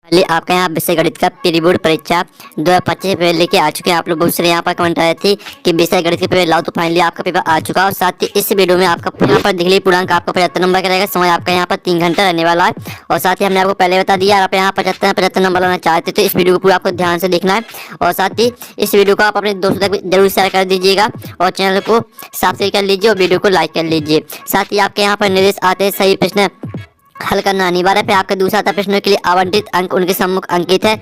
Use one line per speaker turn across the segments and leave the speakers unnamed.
Finally आपका यहाँ विषय गणित का प्री बोर्ड परीक्षा 2025 पेपर लेके आ चुके हैं। आप लोग बहुत सारे यहाँ पर कमेंट आए थे कि विषय गणित के पेपर लाओ, तो फाइनली आपका पेपर आ चुका है। और साथ ही इस वीडियो में आपका यहाँ पर दिखली पूर्णांक आपका 75 नंबर का रहेगा। समय आपका यहाँ पर 3 घंटा रहने वाला है। और साथ ही हमने आपको पहले बता दिया, आप यहाँ 75 नंबर लाना चाहते थे, इस वीडियो को पूरा आपको ध्यान से देखना है। और साथ ही इस वीडियो को आप अपने दोस्तों तक भी जरूर शेयर कर दीजिएगा और चैनल को सब्सक्राइब कर लीजिए और वीडियो को लाइक कर लीजिए। साथ ही आपके यहाँ पर निर्देश आते हैं सही प्रश्न हल करना अनिवार्य है। फिर आपका दूसरा आता प्रश्न के लिए आवंटित अंक उनके सम्मुख अंकित है।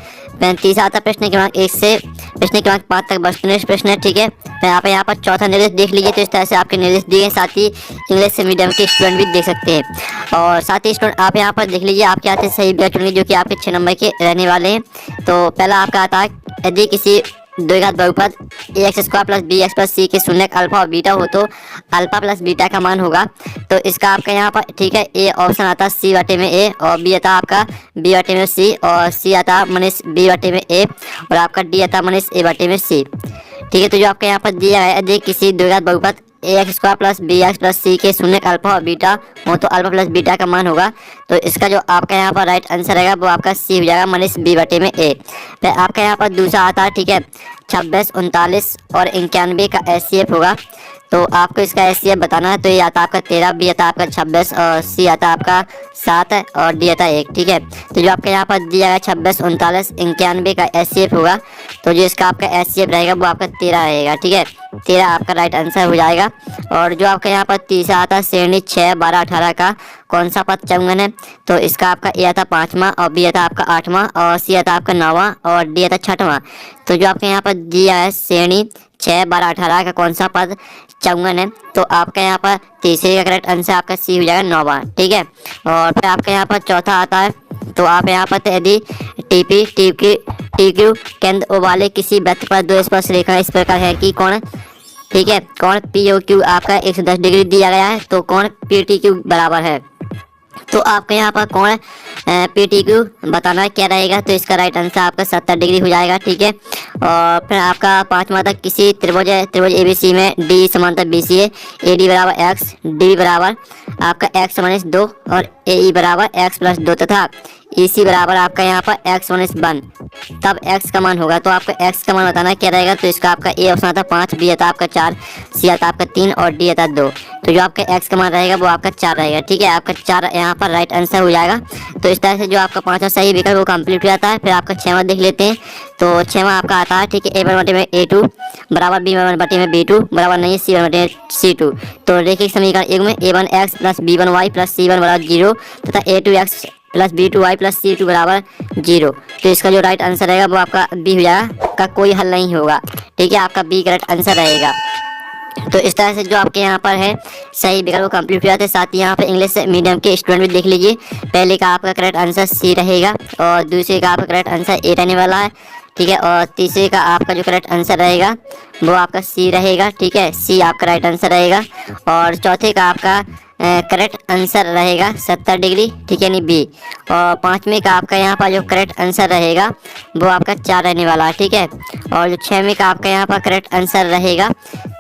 तीसरा आता प्रश्न क्रमांक 1 से प्रश्न क्रमांक 5 तक वस्तुनिष्ठ प्रश्न है, ठीक है। फिर आप यहाँ पर चौथा निर्देश देख लीजिए, तो इस तरह से आपके निर्देश दिए हैं। साथ ही इंग्लिश मीडियम के स्टूडेंट भी देख सकते हैं। और साथ ही स्टूडेंट आप यहाँ पर देख लीजिए, आपके आते सही विकल्प चुनिए जो कि आपके 6 नंबर के रहने वाले हैं। तो पहला आपका आता है, यदि किसी द्विघात बहुपद ax² + bx + c के शून्यक अल्फा और बीटा हो तो अल्फा + बीटा का मान होगा। तो इसका आपका यहाँ पर ठीक है, ए ऑप्शन आता है c/a और बी आता आपका b/c और सी आता मनीष b/a और आपका डी आता मनीष a/c, ठीक है। तो जो आपका यहाँ पर दिया है, यदि किसी द्विघात बहुपद ax² + bx + c के शून्यक अल्फा और बीटा हो तो अल्फा + बीटा का मान होगा। तो इसका जो आपका यहाँ पर राइट आंसर रहेगा वो आपका सी हो जाएगा, मनीष b/a। फिर आपका यहाँ पर दूसरा आता है, ठीक है, 26, 39 और 91 का एचसीएफ होगा। तो आपको इसका एचसीएफ बताना है। तो ये आता आपका 13, बी आता आपका 26 और सी आता आपका 7 और डी आता 1, ठीक है। तो जो आपका यहाँ पर दिया है 26, 39, 91 का एचसीएफ होगा। तो जो इसका आपका एचसीएफ रहेगा वो आपका 13 रहेगा, ठीक है। 13 आपका राइट आंसर हो जाएगा। और जो आपका यहाँ पर तीसरा आता है श्रेणी 6, 12, 18 का कौन सा पद चौगुन है। तो इसका आपका ए आता 5वां और बी आता आपका 8वां और सी आता आपका 9वां और डी आता 6वां। तो जो आपके यहाँ पर दिया है श्रेणी 6, 12, 18 का कौन सा पद चौगुन है, तो आपका यहाँ पर तीसरे का करेक्ट आंसर आपका सी हो जाएगा, 9वां, ठीक है। और फिर आपका यहाँ पर चौथा आता है, तो आप यहाँ पर यदि टीक्यू केंद्र ओ वाले किसी वृत्त पर दो स्पर्श रेखा इस प्रकार है कि कौन, ठीक है, कौन POQ आपका 110 डिग्री दिया गया है, तो कौन PTQ बराबर है। तो आपके यहाँ पर कौन PTQ बताना क्या रहेगा। तो इसका राइट आंसर आपका 70 डिग्री हो जाएगा, ठीक है। और फिर आपका पांचवा तक किसी त्रिभुज ABC में D समांतर BC है, AD बराबर x, D बराबर आपका x - 2 और AE बराबर x + 2 तथा EC बराबर आपका यहाँ पर x - 1, तब x का मान होगा। तो आपका x का मान बताना क्या रहेगा। तो इसका आपका ए ऑप्शन आता 5, बी आता आपका 4, सी आता आपका 3 और डी आता 2। तो जो आपका x का मान रहेगा वो आपका 4 रहेगा, ठीक है। आपका 4 यहाँ पर राइट आंसर हो जाएगा। तो इस तरह से जो आपका 5वां सही विकल्प वो कंप्लीट हो जाता है। फिर आपका 6वां देख लेते हैं। तो 6वां आपका आता है, ठीक है, a/a2 बराबर b/b2 बराबर नहीं c/c2। तो रेखिक समीकरण 1 में a1x + b1y + c1 बराबर 0 तथा a2x + b2y + c2 बराबर 0। तो इसका जो राइट आंसर रहेगा वो आपका बी हो जाएगा, का कोई हल नहीं होगा, ठीक है। आपका बी करेक्ट आंसर रहेगा। तो इस तरह से जो आपके यहाँ पर है सही विकल्प कंप्लीट हो जाते हैं। साथ ही यहाँ पे इंग्लिश मीडियम के स्टूडेंट भी देख लीजिए। पहले का आपका करेक्ट आंसर सी रहेगा और दूसरे का आपका करेक्ट आंसर ए रहने वाला है, ठीक है। और तीसरे का आपका जो करेक्ट आंसर रहेगा वो आपका सी रहेगा, ठीक है, सी आपका राइट आंसर रहेगा। और चौथे का आपका करेक्ट आंसर रहेगा 70 डिग्री, ठीक है, नहीं बी। और पांचवें का आपका यहाँ पर जो करेक्ट आंसर रहेगा वो आपका 4 रहने वाला है, ठीक है। और जो छठवें का आपका यहाँ पर करेक्ट आंसर रहेगा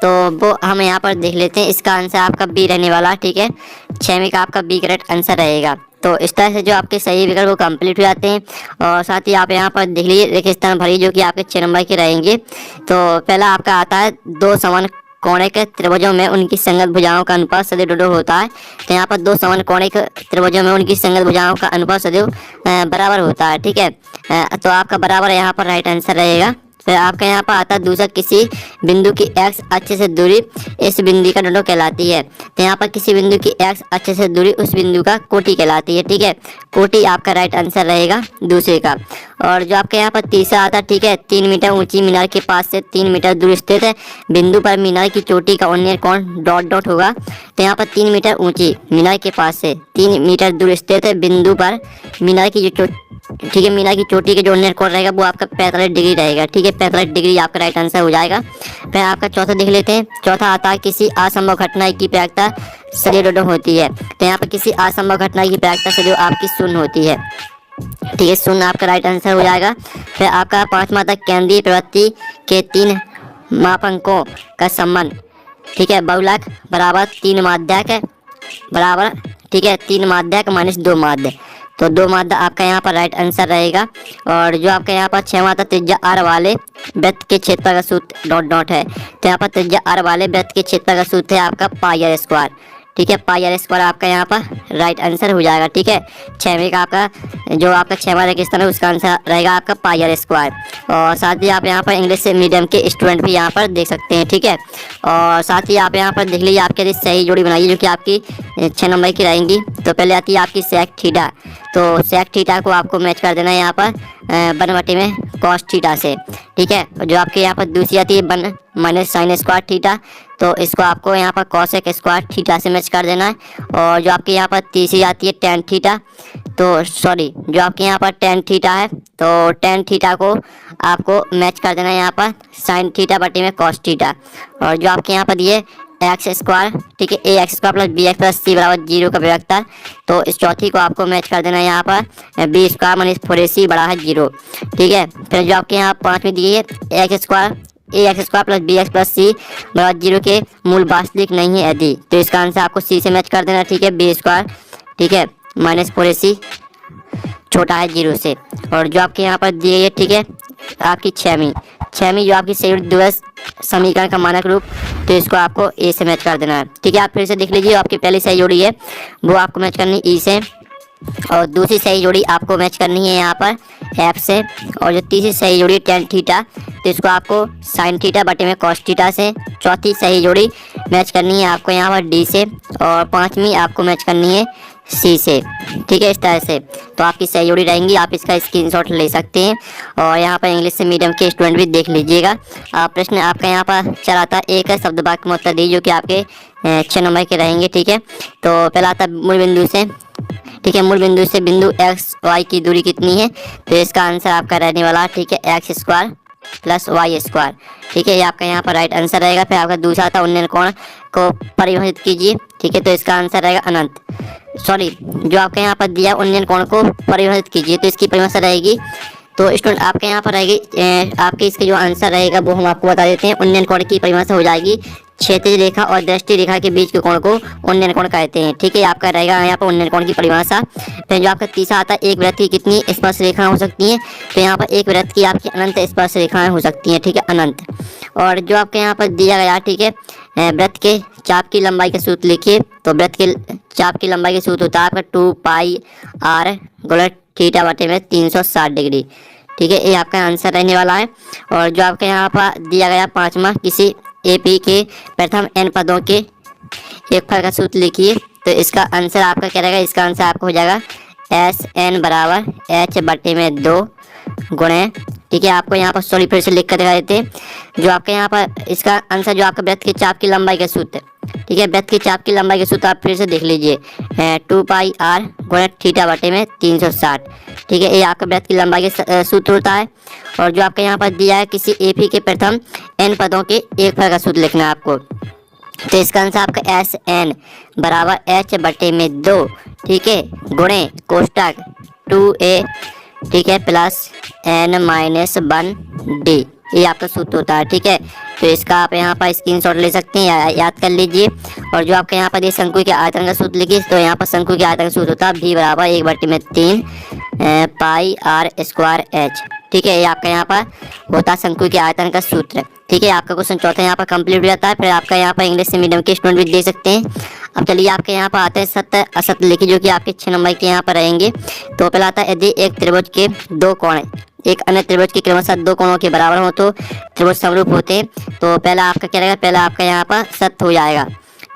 तो वो हम यहाँ पर देख लेते हैं। इसका आंसर आपका बी रहने वाला है, ठीक है। छठवें का आपका बी करेक्ट आंसर रहेगा। तो इस तरह से जो आपके सही विकल्प वो कंप्लीट हो जाते हैं। और साथ ही आप यहाँ पर देख लीजिए रेखा स्थान भरी जो कि आपके 6 नंबर के रहेंगे। तो पहला आपका आता है, दो समान कोणिक त्रिभुजों में उनकी संगत भुजाओं का अनुपात सदैव डोडो होता है। तो यहाँ पर दो समान कोणिक त्रिभुजों में उनकी संगत भुजाओं का अनुपात सदैव बराबर होता है, ठीक है। तो आपका बराबर यहाँ पर राइट आंसर रहेगा। फिर आपका यहाँ पर आता है दूसरा, किसी बिंदु की x अक्ष से दूरी इस बिंदु का डंडो कहलाती है। तो यहाँ पर किसी बिंदु की x अक्ष से दूरी उस बिंदु का कोटि कहलाती है, ठीक है। कोटि आपका राइट आंसर रहेगा दूसरे का। और जो आपके यहाँ पर तीसरा आता है, ठीक है, 3 मीटर ऊंची मीनार के पास से 3 मीटर दूर स्थित है बिंदु पर मीनार की चोटी का उन्नयन कोण ... होगा। तो यहाँ पर 3 मीटर ऊंची मीनार के पास से 3 मीटर दूर स्थित है बिंदु पर मीनार की जो ठीक है, मीनार की चोटी के जो उन्नयन कोण रहेगा वो आपका 45 डिग्री रहेगा, ठीक है। 45 डिग्री आपका राइट आंसर हो जाएगा। फिर आपका चौथा देख लेते हैं। चौथा आता है, किसी असंभव घटना की प्रायिकता सदैव डोडो होती है। तो यहाँ पर किसी असंभव घटना की प्रायिकता सदैव आपकी शून्य होती है, ठीक है, शून्य आपका राइट आंसर हो जाएगा। फिर आपका पांचवा तक केंद्रीय प्रवृत्ति के 3 मापांकों का संबंध, ठीक है, बहुलक बराबर 3 माध्यक बराबर, ठीक है, 3 माध्यक - 2 माध्य। तो 2 मादा आपका यहाँ पर राइट आंसर रहेगा। और जो आपका यहाँ पर 6 मादा त्रिज्या r वाले वृत्त के क्षेत्रफल का सूत्र डॉट डॉट है, तो यहाँ पर त्रिज्या r वाले वृत्त के क्षेत्रफल का सूत्र है आपका पाई आर स्क्वायर। ठीक है, पाई आर स्क्वायर आपका यहाँ पर राइट आंसर हो जाएगा। ठीक है, 6वें का आपका जो आपका 6वां रेगिस्तान है उसका आंसर रहेगा आपका पाई आर स्क्वायर। और साथ ही आप यहाँ पर इंग्लिश से मीडियम के स्टूडेंट भी यहाँ पर देख सकते हैं। ठीक है, और साथ ही आप यहाँ पर देख लीजिए आपके लिए सही जोड़ी बनाइए जो कि आपकी 6 नंबर की रहेंगी। तो पहले आती है आपकी सेक थीटा, तो सेक थीटा को आपको मैच कर देना है यहाँ पर 1/2 में कॉस थीटा से। ठीक है, जो आपके यहाँ पर दूसरी आती है 1 माइनस साइन स्क्वायर थीटा, तो इसको आपको यहाँ पर कॉसेक स्क्वायर थीटा से मैच कर देना है। और जो आपके यहाँ पर तीसरी आती है टेन थीटा, तो सॉरी जो आपके यहाँ पर टेन थीटा है, तो टेन थीटा को आपको मैच कर देना है यहाँ पर साइन थीटा बटे में कॉस थीटा। और जो आपके यहाँ पर ये एक्स स्क्वायर, ठीक है, A X square plus B X plus C बराबर 0 का प्रवक्ता, तो इस चौथी को आपको मैच कर देना है यहाँ पर बी स्क्वायर माइनस 4ac बड़ा है 0। ठीक है, फिर जो आपके यहाँ 5 में दी है x square A X square plus B X plus C बराबर 0 के मूल वास्तविक नहीं है यदि, तो इसका आंसर आपको सी से मैच कर देना। ठीक है, बी स्क्वायर, ठीक है, माइनस 4ac छोटा है 0 से। और जो आपके यहाँ पर दिए है, ठीक है, आपकी 6वीं जो आपकी सही द्विघात समीकरण का मानक रूप, तो इसको आपको ए से मैच कर देना है। ठीक है, आप फिर से देख लीजिए, आपकी पहली सही जोड़ी है वो आपको मैच करनी ई से, और दूसरी सही जोड़ी आपको मैच करनी है यहाँ पर एफ से, और जो तीसरी सही जोड़ी टेन थीटा, तो इसको आपको साइन थीटा बटे में कॉस थीटा से। चौथी सही जोड़ी मैच करनी है आपको यहाँ पर डी से, और 5वीं आपको मैच करनी है सी से। ठीक है, इस तरह से तो आपकी सही जोड़ी रहेंगी, आप इसका स्क्रीनशॉट ले सकते हैं। और यहाँ पर इंग्लिश से मीडियम के स्टूडेंट भी देख लीजिएगा। प्रश्न आपका यहाँ पर चला था एक शब्द वाक्य में उत्तर दी जो कि आपके 6 नंबर के रहेंगे। ठीक है, तो पहला आता मूल बिंदु से। ठीक है, मूल बिंदु से बिंदु एक्स वाई की दूरी कितनी है, तो इसका आंसर आपका रहने वाला, ठीक है, x square plus y square. ठीक है, ये आपका यहाँ पर राइट आंसर रहेगा। फिर आपका दूसरा था उन्नयन कोण को परिभाषित कीजिए। ठीक है, तो इसका आंसर रहेगा अनंत, सॉरी जो आपके यहाँ पर दिया उन्नयन कोण को परिभाषित कीजिए, तो इसकी परिभाषा रहेगी, तो स्टूडेंट आपके यहाँ पर रहेगी आपके इसके जो आंसर रहेगा वो हम आपको बता देते हैं। उन्नयन कोण की परिभाषा हो जाएगी क्षैतिज रेखा और दृष्टि रेखा के बीच के कोण को उन्नयन कोण कहते हैं। ठीक है, आपका रहेगा यहाँ पर उन्नयन कोण की परिभाषा। फिर जो आपका तीसरा आता है एक वृत्त की कितनी स्पर्श रेखाएं हो सकती हैं, तो यहाँ पर एक वृत्त की आपकी अनंत स्पर्श रेखाएं हो सकती हैं। ठीक है, अनंत। और जो आपके यहाँ पर दिया गया, ठीक है, वृत्त के चाप की लंबाई का सूत्र लिखिए, तो वृत्त के चाप की लंबाई का सूत्र होता है आपका 2 पाई r गुणा थीटा बटे में 360 डिग्री। ठीक है, ये आपका आंसर रहने वाला है। और जो आपके यहाँ पर दिया गया 5वां, किसी एपी के प्रथम n पदों के एक फल का सूत्र लिखिए, तो इसका आंसर आपका क्या रहेगा, इसका आंसर आपका हो जाएगा एस एन बराबर h बटे में 2 गुणे। ठीक है, आपको यहाँ पर सॉरी फिर से लिख कर दिखा देते हैं। जो आपके यहाँ पर इसका आंसर जो आपका वृत्त के चाप की लंबाई का सूत्र, ठीक है, वृत्त की चाप की लंबाई का सूत्र आप फिर से देख लीजिए 2 पाई r गुणा थीटा बटे में 360। ठीक है, ये आपका वृत्त की लंबाई का सूत्र होता है। और जो आपके यहाँ पर दिया है किसी एपी के प्रथम n पदों के एक फल का सूत्र लिखना है आपको, तो इसका आंसर आपका एस एन बराबर h बटे में 2, ठीक है, गुणे कोष्टक 2a, ठीक है, प्लस n माइनस 1d, ये आपका सूत्र होता है। ठीक है, तो इसका आप यहाँ पर स्क्रीनशॉट ले सकते हैं, याद कर लीजिए। और जो आपके यहाँ पर ये शंकु के आयतन का सूत्र लिखिए, तो यहाँ पर शंकु के आयतन का सूत्र होता है v बराबर 1/3 पाई r स्क्वायर h। ठीक है, ये आपका यहाँ पर होता है शंकु के आयतन का सूत्र। ठीक है, आपका क्वेश्चन चौथा यहाँ पर कंप्लीट हो जाता है। फिर आपका यहाँ पर इंग्लिश से मीडियम के स्टूडेंट भी दे सकते हैं। अब चलिए आपके यहाँ पर आते हैं सत्य असत्य लिखिए, जो कि आपके 6 नंबर के यहाँ पर रहेंगे। तो पहला आता है यदि एक त्रिभुज के 2 कोण एक अन्य त्रिभुज के क्रमशः 2 कोणों के बराबर हो तो त्रिभुज समरूप होते हैं। तो पहला आपका क्या रहेगा, पहला आपका यहाँ पर सत्य हो जाएगा।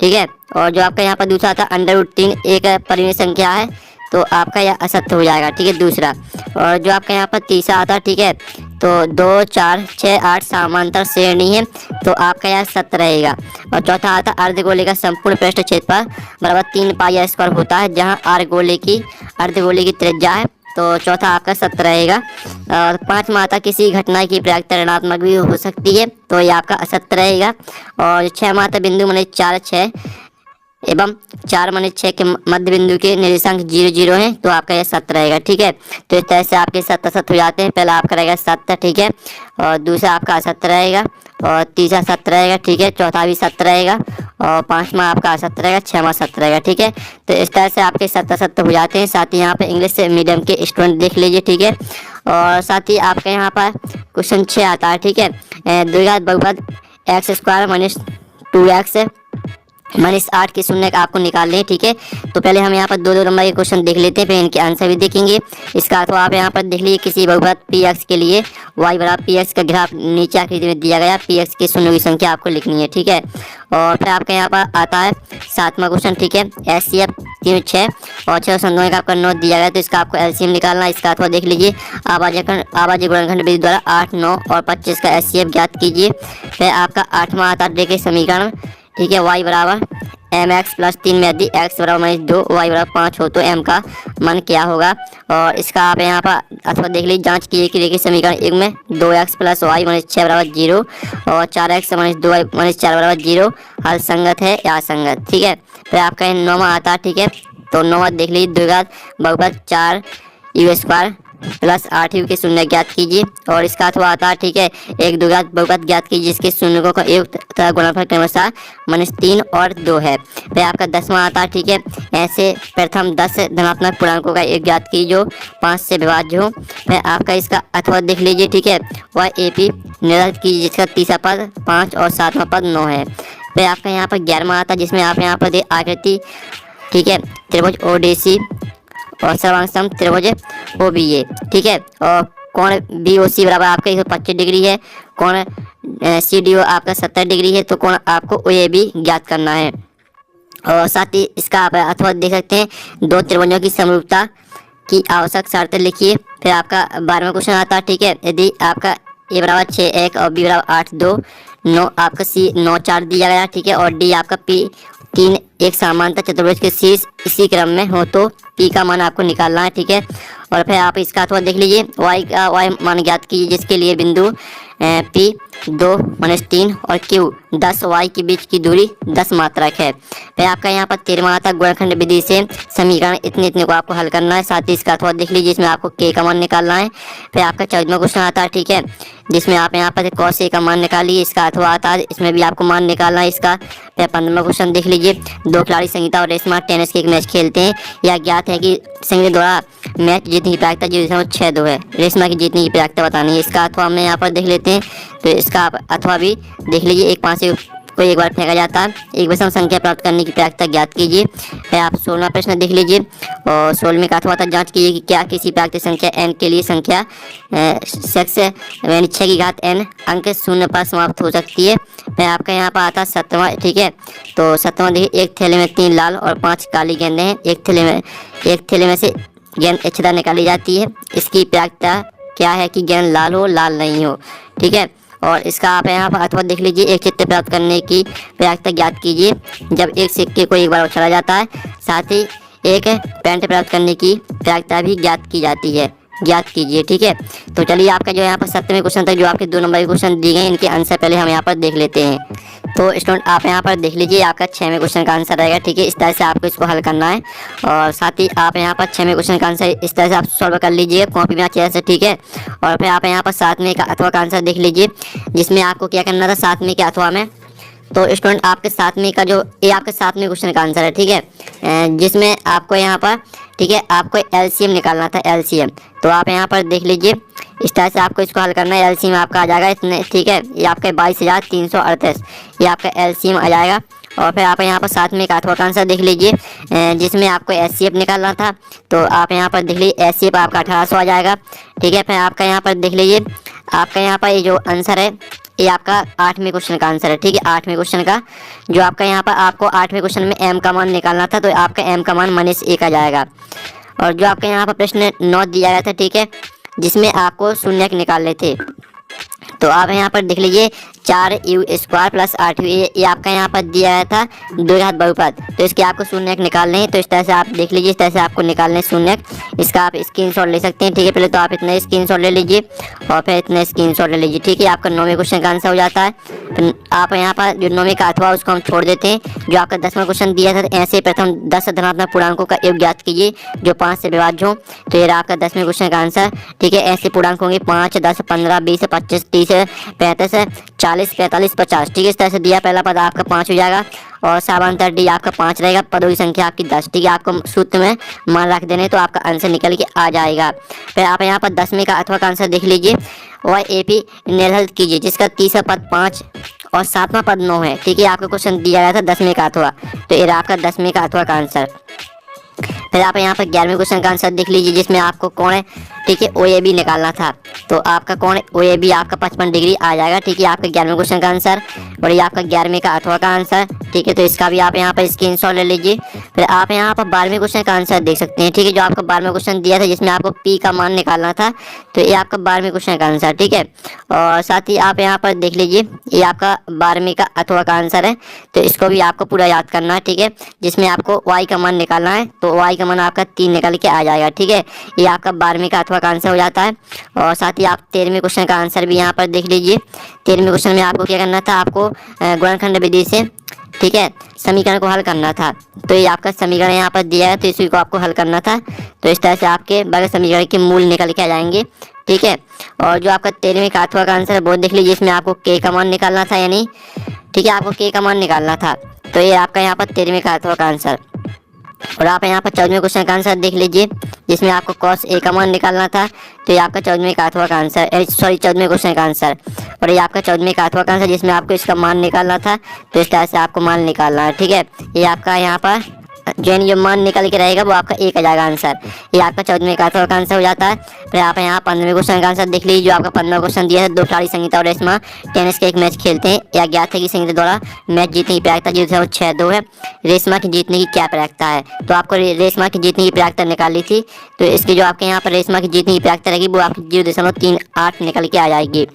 ठीक है, और जो आपका यहाँ पर दूसरा आता है √3 एक परिमेय संख्या है, तो आपका यह असत्य हो जाएगा। ठीक है, दूसरा। और जो आपका यहाँ पर तीसरा आता है, ठीक है, तो 2 4 6 8 समांतर श्रेणी है, तो आपका यह सत्य रहेगा। और चौथा आता है अर्धगोले का संपूर्ण पृष्ठ क्षेत्रफल बराबर 3 पाई स्क्वायर होता है, जहाँ अर्धगोले की त्रिज्या है, तो चौथा आपका सत्य रहेगा। और 5वां आता किसी घटना की प्रकृति ऋणात्मक भी हो सकती है, तो ये आपका असत्य रहेगा। और 6वां आता बिंदु माने 4 6 एवं 4-6 के मध्य बिंदु के निर्देशांक 0 0 हैं, तो आपका यह 7 रहेगा। ठीक है, तो इस तरह से आपके 7 हो जाते हैं। पहला आपका रहेगा 7, ठीक है, और दूसरा आपका 7 रहेगा, और तीसरा 7 रहेगा। ठीक है, चौथा भी 7 रहेगा, और पांचवा आपका 7 रहेगा, छठवां 7 रहेगा। ठीक है, तो इस तरह से आपके 7 हो जाते हैं। साथ ही यहाँ पे इंग्लिश मीडियम के स्टूडेंट देख लीजिए। ठीक है, और साथ ही आपके यहाँ पर क्वेश्चन 6 आता है। ठीक है, द्विघात बहुपद x² - 2x -8 के शून्य आपको निकालने हैं। ठीक है, तो पहले हम यहाँ पर 2 नंबर के क्वेश्चन देख लेते हैं, फिर इनके आंसर भी देखेंगे। इसका अर्थ आप यहाँ पर देख लीजिए, किसी बहुपद px के लिए y बराबर px का ग्राफ नीचे आकृति में दिया गया, px के शून्य की संख्या आपको लिखनी है। ठीक है, और फिर आपके यहाँ पर आता है 7वां क्वेश्चन। ठीक है, HCF 3 6 और 6 संख्याओं का आपका 9 दिया गया, तो इसका आपको LCM निकालना है। इसका अथवा देख लीजिए, आवाजी गुणनखंड विधि द्वारा 8 9 और 25 का HCF ज्ञात कीजिए। फिर आपका 8वां आता है देखिए समीकरण। ठीक है, y बराबर mx + 3 में यदि x बराबर -2 y बराबर 5 हो तो m का मान क्या होगा। और इसका आप यहाँ पर अथवा देख लीजिए, जांच कीजिए कि देखिए समीकरण 1 में 2x + y - 6 बराबर 0 और 4x - 2y - 4 बराबर 0 हल संगत है या असंगत। ठीक है, फिर आपका 9वां आता है। ठीक है, तो 9वां देख लीजिए, द्विघात बहुपद 4u² + 8u के शून्य ज्ञात कीजिए। और इसका अथवा आता है। ठीक है, एक द्विघात बहुपद ज्ञात कीजिए जिसके शून्यों का योग तथा गुणनफल क्रमशः -3 और 2 है। फिर आपका 10वां आता है। ठीक है, ऐसे प्रथम 10 धनात्मक पूर्णांकों का एक ज्ञात कीजिए जो 5 से विभाज्य हो। फिर आपका इसका अथवा देख लीजिए। ठीक है, वह AP निर्धारित कीजिए जिसका तीसरा पद 5 और 7वां पद 9 है। फिर आपका यहाँ पर 11वां आता है, जिसमें आप यहाँ पर आकृति, ठीक है, त्रिभुज ODC और सर्वांग त्रिभुज OBA। ठीक है, और कोण BOC बराबर आपका 125 डिग्री है, कोण CDO आपका 70 डिग्री है, तो कोण आपको OAB ज्ञात करना है। और साथ ही इसका आप अथवा देख सकते हैं, 2 त्रिभुजों की समरूपता की आवश्यक शर्त लिखिए। फिर आपका 12वां क्वेश्चन आता है। ठीक है, यदि आपका A बराबर 6 1 और B बराबर 8 2 9 आपका C 9 4 दिया गया। ठीक है, और D आपका P 3 एक समांतर चतुर्भुज के शीर्ष इसी क्रम में हो तो P का मान आपको निकालना है। ठीक है, और फिर आप इसका अथवा देख लीजिए, y मान ज्ञात कीजिए जिसके लिए बिंदु P 2 - 3 और Q 10 y के बीच की दूरी 10 मात्रक है। फिर आपका यहाँ पर 13वां आता गुणनखंड विधि से समीकरण इतने को आपको हल करना है। साथ ही इसका अथवा देख लीजिए, इसमें आपको K का मान निकालना है। फिर आपका 14वां क्वेश्चन आता है। ठीक है, जिसमें आप यहाँ पर cos A का मान निकालिए, इसका अथवा आता है, इसमें भी आपको मान निकालना है इसका। फिर 15वां क्वेश्चन देख लीजिए, 2 खिलाड़ी संगीता और रेशमा टेनिस के एक मैच खेलते हैं। यह ज्ञात है कि संगीता द्वारा मैच जीतने की प्रायिकता 0.62 है, रेशमा की जीतने की प्रायिकता बतानी है। इसका अथवा हम यहाँ पर देख लेते हैं, तो इसका अथवा भी देख लीजिए, एक 5 को एक बार फेंका जाता है, एक विषम संख्या प्राप्त करने की प्रायिकता ज्ञात कीजिए। फिर आप 16वां प्रश्न देख लीजिए, और 16वें का अथवा जांच कीजिए कि क्या किसी प्राकृतिक संख्या n के लिए संख्या 6 की घात n अंक 0 पर समाप्त हो सकती है। फिर आपका यहाँ पर आता है 7वां। ठीक है, तो 7वां देखिए, एक थैले में 3 लाल और 5 काली गेंदें हैं। एक थैले में से गेंद इच्छिता निकाली जाती है। इसकी प्रायिकता क्या है कि गेंद लाल हो, लाल नहीं हो। ठीक है, और इसका आप यहाँ पर अथवा देख लीजिए, एक चित्त प्राप्त करने की प्रायिकता ज्ञात कीजिए जब एक सिक्के को एक बार उछाला जाता है। साथ ही एक पेंट प्राप्त करने की प्रायिकता भी ज्ञात की जाती है, ज्ञात कीजिए। ठीक है, तो चलिए आपका जो यहाँ पर 7वें क्वेश्चन तक जो आपके 2 नंबर के क्वेश्चन दिए गए, इनके आंसर पहले हम यहाँ पर देख लेते हैं। तो स्टूडेंट आप यहाँ पर देख लीजिए, आपका 6वें क्वेश्चन का आंसर रहेगा। ठीक है, इस तरह से आपको इसको हल करना है। और साथ ही आप यहाँ पर 6वें क्वेश्चन का आंसर इस तरह से आप सॉल्व कर लीजिए कॉपी में अच्छे से। ठीक है, और फिर आप यहाँ पर 7वें का अथवा का आंसर देख लीजिए, जिसमें आपको क्या करना था 7वें के अथवा में। तो स्टूडेंट आपके 7वें का जो ये आपके 7वें क्वेश्चन का आंसर है। ठीक है, जिसमें आपको यहाँ पर, ठीक है, आपको LCM निकालना था, LCM। तो आप यहाँ पर देख लीजिए, इस तरह से आपको इसको हल करना है। LCM आपका आ जाएगा इतने। ठीक है, ये आपका 22,338 ये आपका LCM आ जाएगा। और फिर आप यहाँ पर 7वें का अथवा का आंसर देख लीजिए, जिसमें आपको SCF निकालना था। तो आप यहाँ पर देख लीजिए, SCF आपका 1800 आ जाएगा। ठीक है, फिर आपका यहाँ पर देख लीजिए, आपका यहाँ पर ये जो आंसर है ये आपका 8वें क्वेश्चन का आंसर है। ठीक है, 8वें क्वेश्चन का जो आपका यहाँ पर आपको 8वें क्वेश्चन में m का मान निकालना था, तो आपका m का मान -1 आ जाएगा। और जो आपके यहाँ पर प्रश्न 9 दिया गया था, ठीक है, जिसमें आपको शून्यक निकालने थे, तो आप यहाँ पर देख लीजिए 4u² प्लस 8u, ये आपका यहाँ पर दिया गया था 2 घात बहुपद। तो इसके आपको शून्यक निकालने हैं, तो इस तरह से आप देख लीजिए, इस तरह से आपको निकालने शून्यक। इसका आप स्क्रीनशॉट ले सकते हैं, ठीक है। पहले तो आप इतने स्क्रीनशॉट ले लीजिए और फिर इतने स्क्रीनशॉट ले लीजिए, ठीक है। आपका 9वें क्वेश्चन का आंसर हो जाता है। फिर आप यहाँ पर जो 9वें का अथवा उसको हम छोड़ देते हैं। जो आपका 10वां क्वेश्चन दिया था, ऐसे प्रथम 10 धनात्मक पूर्णांकों का योग ज्ञात कीजिए जो 5 से विभाज्य हो। तो ये रहा आपका 10वें क्वेश्चन का आंसर, ठीक है। ऐसे पूर्णांक होंगे 5, 10, 15, 20, 25, 30, 35, 40, 45, 50, ठीक है। इस तरह से दिया, पहला पद आपका 5 हो जाएगा और समांतर डी आपका 5 रहेगा, पदों की संख्या आपकी 10, ठीक है। आपको सूत्र में मान रख देने तो आपका आंसर निकल के आ जाएगा। फिर आप यहाँ पर 10वें का अथवा का आंसर देख लीजिए और AP निर्धारित कीजिए जिसका तीसरा पद 5 और 7वां पद 9 है, ठीक है। आपका क्वेश्चन दिया गया था 10वें का अथवा, तो ये आपका 10वें का अथवा का आंसर। फिर आप यहाँ पर 11वें क्वेश्चन का आंसर देख लीजिए जिसमें आपको कोण है, ठीक है, OAB निकालना था। तो आपका कोण OAB आपका 55 डिग्री आ जाएगा, ठीक है। आपका 11वें क्वेश्चन का आंसर और ये आपका 11वें का अथवा का आंसर, ठीक है। तो इसका भी आप यहाँ पर स्क्रीनशॉट ले लीजिए। फिर आप यहाँ पर 12वें क्वेश्चन का आंसर देख सकते हैं, ठीक है। जो आपका 12वां क्वेश्चन दिया था जिसमें आपको P का मान निकालना था, तो ये आपका 12वें क्वेश्चन का आंसर, ठीक है। और साथ ही आप यहाँ पर देख लीजिए, ये आपका 12वें का अथवा का आंसर है। तो इसको भी आपको पूरा याद करना है, ठीक है। जिसमें आपको Y का मान निकालना है, तो Y का मान आपका 3 निकल के आ जाएगा, ठीक है। ये आपका 12वें का अथवा का आंसर हो जाता है। और साथ ही आप 13वें क्वेश्चन का आंसर भी यहाँ पर देख लीजिए। 13वें क्वेश्चन में आपको क्या करना था, आपको गुणनखंड विधि से, ठीक है, समीकरण को हल करना था। तो ये आपका समीकरण यहाँ पर दिया है, तो इसी को आपको हल करना था। तो इस तरह से आपके बगैर समीकरण के मूल निकल के आ जाएंगे, ठीक है। और जो आपका 13वें का अथवा का आंसर है वो देख लीजिए, इसमें आपको K का मान निकालना था, यानी, ठीक है, आपको K का मान निकालना था। तो ये आपका यहाँ पर 13वें का अथवा का आंसर। और आप यहाँ पर 14वें क्वेश्चन का आंसर देख लीजिए जिसमें आपको cos A का मान निकालना था। तो ये आपका 14वें का अथवा का आंसर, 14वें क्वेश्चन का आंसर। और ये आपका 14वें का अथवा का आंसर जिसमें आपको इसका मान निकालना था। तो इस तरह से आपको मान निकालना है, ठीक है। ये आपका यहाँ पर जो मान निकल के रहेगा वो आपका 1 आ जाएगा आंसर। ये आपका 14वें का अथवा का आंसर हो जाता है। फिर आप यहाँ 15वें क्वेश्चन का आंसर देख लीजिए। जो आपका 15वां क्वेश्चन दिया है, 2 खिलाड़ी संगीता और रेशमा टेनिस का एक मैच खेलते हैं। यह ज्ञात है कि संगीता द्वारा मैच जीतने की प्रायिकता जो है वो 6-2 है। रेशमा की जीतने की क्या प्रायिकता है? तो आपको रेशमा की जीतने की प्रायिकता निकालनी थी। तो इसकी जो आपके यहाँ पर रेशमा की जीतने की प्रायिकता रहेगी वो आपकी 0.38 निकल के आ जाएगी।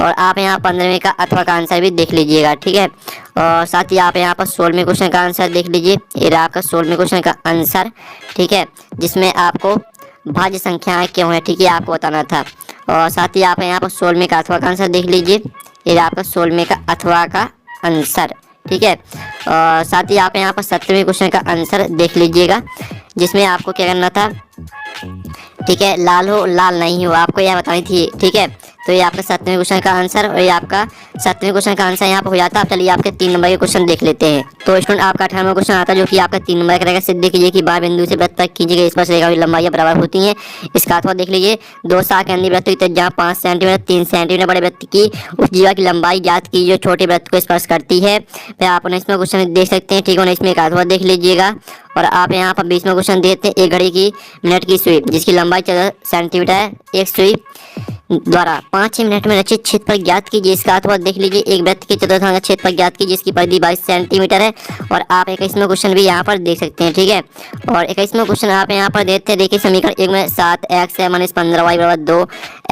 और आप यहाँ 15वें का अथवा का आंसर भी देख लीजिएगा, ठीक है। और साथ ही आप यहाँ पर 16वें क्वेश्चन का आंसर देख लीजिए। ये रहा आपका 16वें क्वेश्चन का आंसर, ठीक है, जिसमें आपको भाज्य संख्याएं क्यों है, ठीक है, आपको बताना था। और साथ ही आप यहाँ पर 16वें का अथवा का आंसर देख लीजिए। ये रहा आपका 16वें का अथवा का आंसर, ठीक है। और साथ ही आप यहाँ पर 17वें क्वेश्चन का आंसर देख लीजिएगा जिसमें आपको क्या करना था, ठीक है, लाल हो लाल नहीं हो, आपको यह बतानी थी, ठीक है। तो ये आपका 7वें क्वेश्चन का आंसर और ये आपका 7वें क्वेश्चन का आंसर यहाँ पर हो जाता है। अब चलिए आपके 3 नंबर के क्वेश्चन देख लेते हैं। तो स्टूडेंट आपका 18वां क्वेश्चन आता है जो कि आपका 3 नंबर का रहेगा। सिद्ध कीजिए कि बार बिंदु से वृत्त तक खींची गई स्पर्श रेखा की लंबाई बराबर होती हैं। इसका अथवा देख लीजिए। 2 साख केंद्रीय वृत्त की त्रिज्या 5 सेंटीमीटर 3 सेंटीमीटर बड़े वृत्त की उस जीवा की लंबाई ज्ञात की जो छोटे वृत्त को स्पर्श करती है। फिर आप 19वां क्वेश्चन देख सकते हैं, ठीक है। 19वें का अथवा देख लीजिएगा। और आप यहाँ पर 20वां क्वेश्चन देते हैं। एक घड़ी की मिनट की सुई जिसकी लंबाई 14 सेंटीमीटर है, एक सुई द्वारा 5-6 मिनट में रचित क्षेत्रफल ज्ञात कीजिए। इसका अथवा देख लीजिए। एक वृत्त के चतुर्थांश क्षेत्रफल ज्ञात कीजिए जिसकी परिधि 22 सेंटीमीटर है। और आप 21वां क्वेश्चन भी यहाँ पर देख सकते हैं, ठीक है। और 21वां क्वेश्चन आप यहाँ पर देते हैं। देखिए समीकरण 1 में 7x है - 15y बराबर 2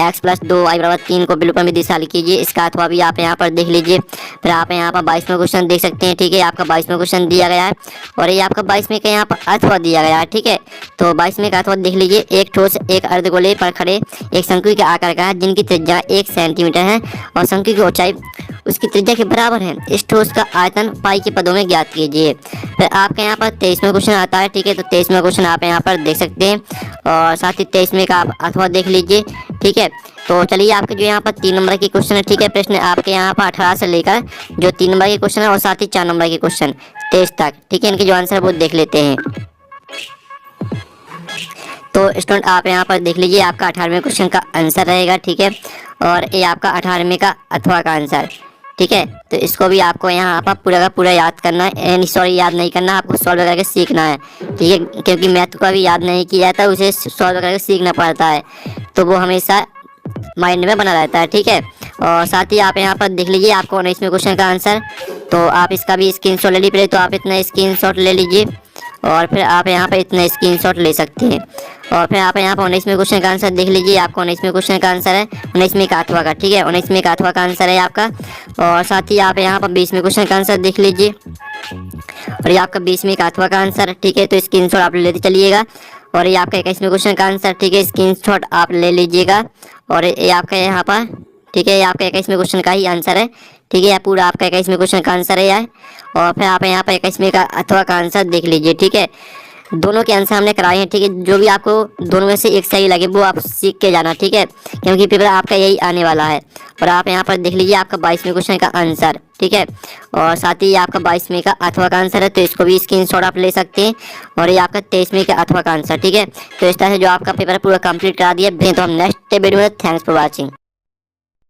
x + 2y बराबर 3 को विलोपन विधि से हल कीजिए। इसका अथवा भी आप यहाँ पर देख लीजिए। फिर आप यहाँ पर 22वां क्वेश्चन देख सकते हैं, ठीक है। आपका 22वां क्वेश्चन दिया गया है और ये आपका 22वें का यहाँ पर अथवा दिया गया है, ठीक है। तो 22वें का अथवा देख लीजिए। एक ठोस एक अर्धगोले पर खड़े एक शंकु के आकार का है जिनकी त्रिज्या 1 सेंटीमीटर है और शंकु की ऊंचाई उसकी त्रिज्या के बराबर है। इस ठोस का आयतन पाई के पदों में ज्ञात कीजिए। फिर आपके यहाँ पर 23वां क्वेश्चन आता है, ठीक है। तो 23वां क्वेश्चन आप यहाँ पर देख सकते हैं और साथ ही 23वें का आप अथवा देख लीजिए, ठीक है। तो चलिए आपके जो यहाँ पर 3 नंबर के क्वेश्चन है, ठीक है। प्रश्न आपके यहाँ पर 18 से लेकर जो 3 नंबर के क्वेश्चन है और साथ ही 4 नंबर के क्वेश्चन 23 तक, ठीक है, इनके जो आंसर वो देख लेते हैं। तो स्टूडेंट आप यहाँ पर देख लीजिए। आपका 18वें क्वेश्चन का आंसर रहेगा, ठीक है। और ये आपका 18वें का अथवा का आंसर, ठीक है। तो इसको भी आपको यहाँ पर पूरा का पूरा याद करना है, सॉरी याद नहीं करना, आपको सॉल्व करके सीखना है, ठीक है। क्योंकि मैथ का भी याद नहीं किया जाता, उसे सॉल्व करके सीखना पड़ता है, तो वो हमेशा माइंड में बना रहता है, ठीक है। और साथ ही आप यहाँ पर देख लीजिए। आपको 19वें क्वेश्चन का आंसर, तो आप इसका भी स्क्रीनशॉट ले लीजिए। तो आप इतना स्क्रीनशॉट ले लीजिए और फिर आप यहाँ पर इतना स्क्रीनशॉट ले सकते हैं। और फिर आप यहाँ पर 19वें क्वेश्चन का आंसर देख लीजिए। आपका 19वें क्वेश्चन का आंसर है 19वें का अथवा का, ठीक है, 19वें का अथवा का आंसर है आपका। और साथ ही आप यहाँ पर 20वें क्वेश्चन का आंसर देख लीजिए, और ये आपका 20वें का अथवा का आंसर, ठीक है। तो स्क्रीनशॉट आप लेते चलिएगा। और ये आपका 21वें क्वेश्चन का आंसर, ठीक है, स्क्रीनशॉट आप ले लीजिएगा। और ये आपका यहाँ पर, ठीक है, ये आपका 21वें क्वेश्चन का ही आंसर है, ठीक है, यह पूरा आपका 21वें क्वेश्चन का आंसर है यह। और फिर आप यहाँ पर 21वें का अथवा का आंसर देख लीजिए, ठीक है। दोनों के आंसर हमने कराए हैं, ठीक है। जो भी आपको दोनों में से एक सही लगे वो आप सीख के जाना, ठीक है, क्योंकि पेपर आपका यही आने वाला है। और आप यहाँ पर देख लीजिए आपका 22वें क्वेश्चन का आंसर, ठीक है, और साथ ही आपका 22वें का अथवा का आंसर है, तो इसको भी स्क्रीनशॉट आप ले सकते हैं। और ये आपका 23वें का अथवा का आंसर, ठीक है। तो इस तरह से जो आपका पेपर पूरा कंप्लीट करा दिया। तो हम नेक्स्ट वीडियो में, थैंक्स फॉर वॉचिंग।